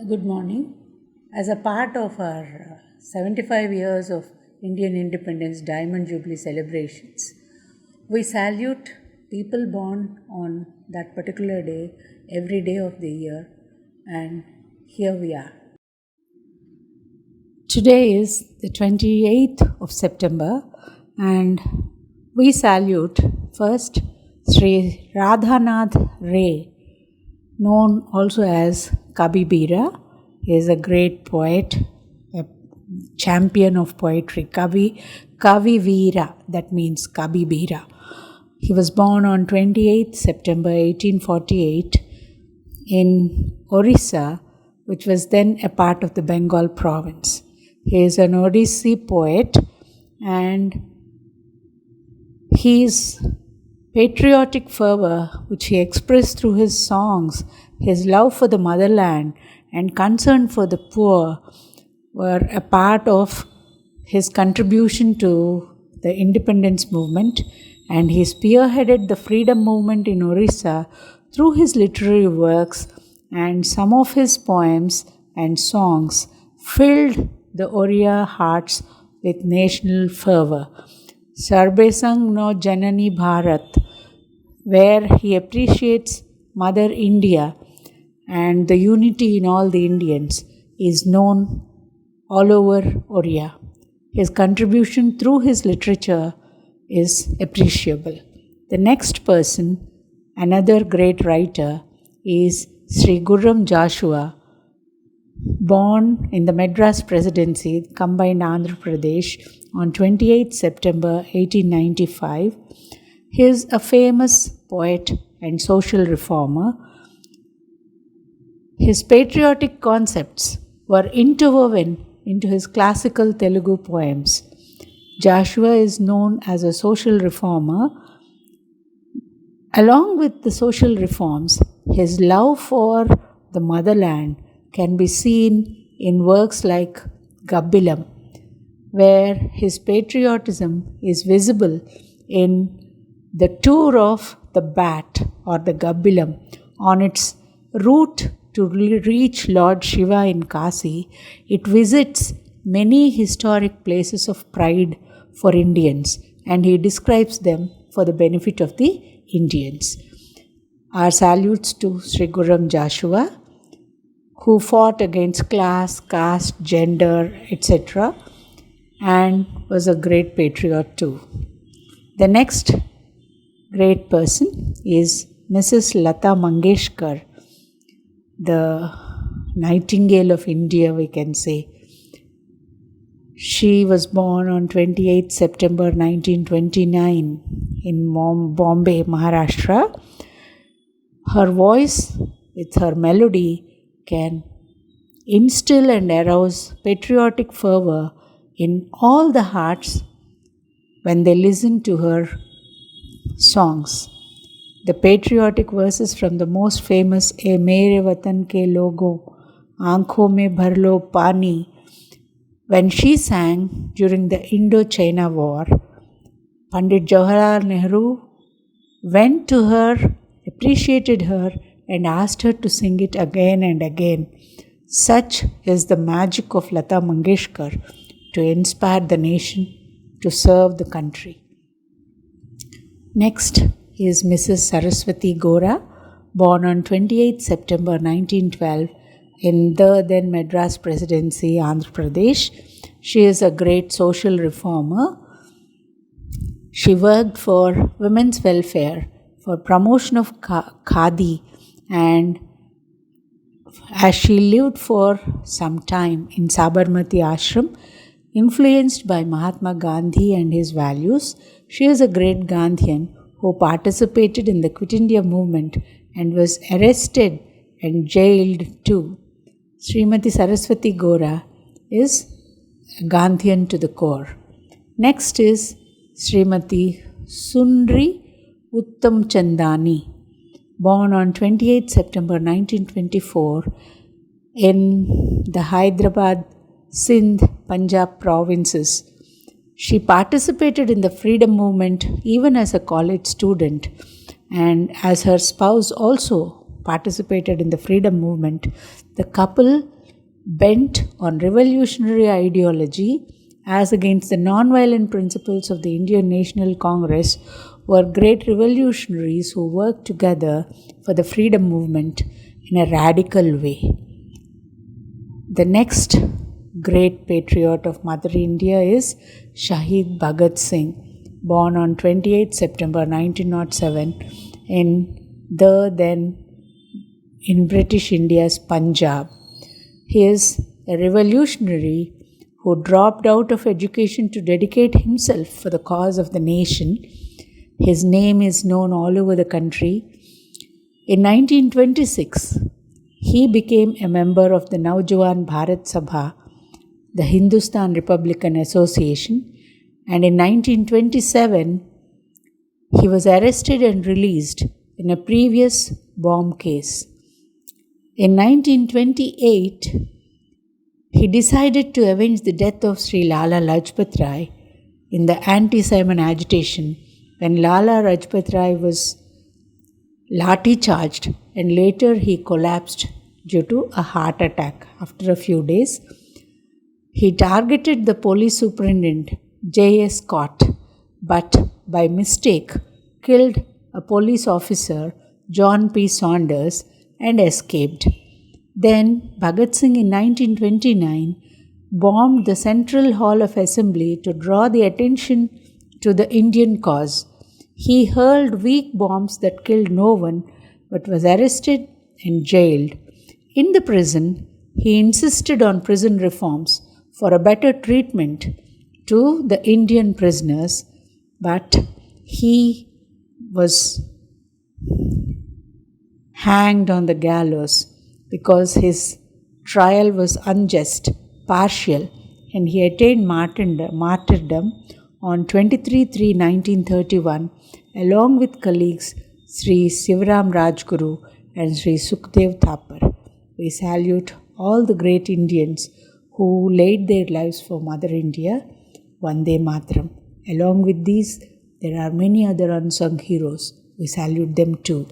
Good morning. As a part of our 75 years of Indian independence Diamond Jubilee celebrations, we salute people born on that particular day, every day of the year, and here we are. Today is the 28th of September, and we salute first Sri Radhanath Ray, known also as Kabi Bira. He is a great poet, a champion of poetry. Kavi Veera, that means Kabi Bira. He was born on 28th September 1848 in Orissa, which was then a part of the Bengal province. He is an Odissi poet, and his patriotic fervor, which he expressed through his songs, his love for the motherland and concern for the poor, were a part of his contribution to the independence movement, and he spearheaded the freedom movement in Orissa through his literary works, and some of his poems and songs filled the Oriya hearts with national fervor. Sarbesang no Janani Bharat, where he appreciates Mother India and the unity in all the Indians, is known all over Oriya. His contribution through his literature is appreciable. The next person, another great writer, is Sri Gurram Joshua, born in the Madras Presidency, combined Andhra Pradesh, on 28 September 1895. He is a famous poet and social reformer. His patriotic concepts were interwoven into his classical Telugu poems. Joshua is known as a social reformer. Along with the social reforms, his love for the motherland can be seen in works like Gabbilam, where his patriotism is visible in the tour of the bat or the Gabbilam on its route to reach Lord Shiva in Kasi. It visits many historic places of pride for Indians, and he describes them for the benefit of the Indians. Our salutes to Sri Gurram Joshua, who fought against class, caste, gender, etc., and was a great patriot too. The next great person is Mrs. Lata Mangeshkar, the Nightingale of India, we can say. She was born on 28 September 1929 in Bombay, Maharashtra. Her voice, with her melody, can instill and arouse patriotic fervor in all the hearts when they listen to her songs. The patriotic verses from the most famous "E Mere Watan Ke Logo, Aankhon Mein Bhar Lo Pani," when she sang during the Indo-China War, Pandit Jawaharlal Nehru went to her, appreciated her, and asked her to sing it again and again. Such is the magic of Lata Mangeshkar to inspire the nation to serve the country. Next is Mrs. Saraswati Gora, born on 28 September 1912 in the then Madras Presidency, Andhra Pradesh. She is a great social reformer. She worked for women's welfare, for promotion of khadi, and as she lived for some time in Sabarmati Ashram, influenced by Mahatma Gandhi and his values, she is a great Gandhian who participated in the Quit India movement and was arrested and jailed too. Srimati Saraswati Gora is a Gandhian to the core. Next is Srimati Sundri Uttam Chandani, born on 28 September 1924 in the Hyderabad, Sindh, Punjab provinces. She participated in the freedom movement even as a college student, and as her spouse also participated in the freedom movement, the couple bent on revolutionary ideology as against the non-violent principles of the Indian National Congress, were great revolutionaries who worked together for the freedom movement in a radical way. The next great patriot of Mother India is Shahid Bhagat Singh, born on 28 September 1907 in British India's Punjab. He is a revolutionary who dropped out of education to dedicate himself for the cause of the nation. His name is known all over the country. In 1926, he became a member of the Naujawan Bharat Sabha, the Hindustan Republican Association, and in 1927, he was arrested and released in a previous bomb case. In 1928, he decided to avenge the death of Sri Lala Lajpat Rai in the anti-Simon agitation when Lala Lajpat Rai was lathi charged and later he collapsed due to a heart attack. After a few days, he targeted the police superintendent J.S. Scott, but by mistake killed a police officer, John P. Saunders, and escaped. Then Bhagat Singh in 1929 bombed the Central Hall of Assembly to draw the attention to the Indian cause. He hurled weak bombs that killed no one but was arrested and jailed. In the prison, he insisted on prison reforms for a better treatment to the Indian prisoners, but he was hanged on the gallows because his trial was unjust, partial, and he attained martyrdom on 23/3/1931 along with colleagues Sri Sivaram Rajguru and Sri Sukhdev Thapar. We salute all the great Indians who laid their lives for Mother India. Vande Mataram. Along with these, there are many other unsung heroes. We salute them too.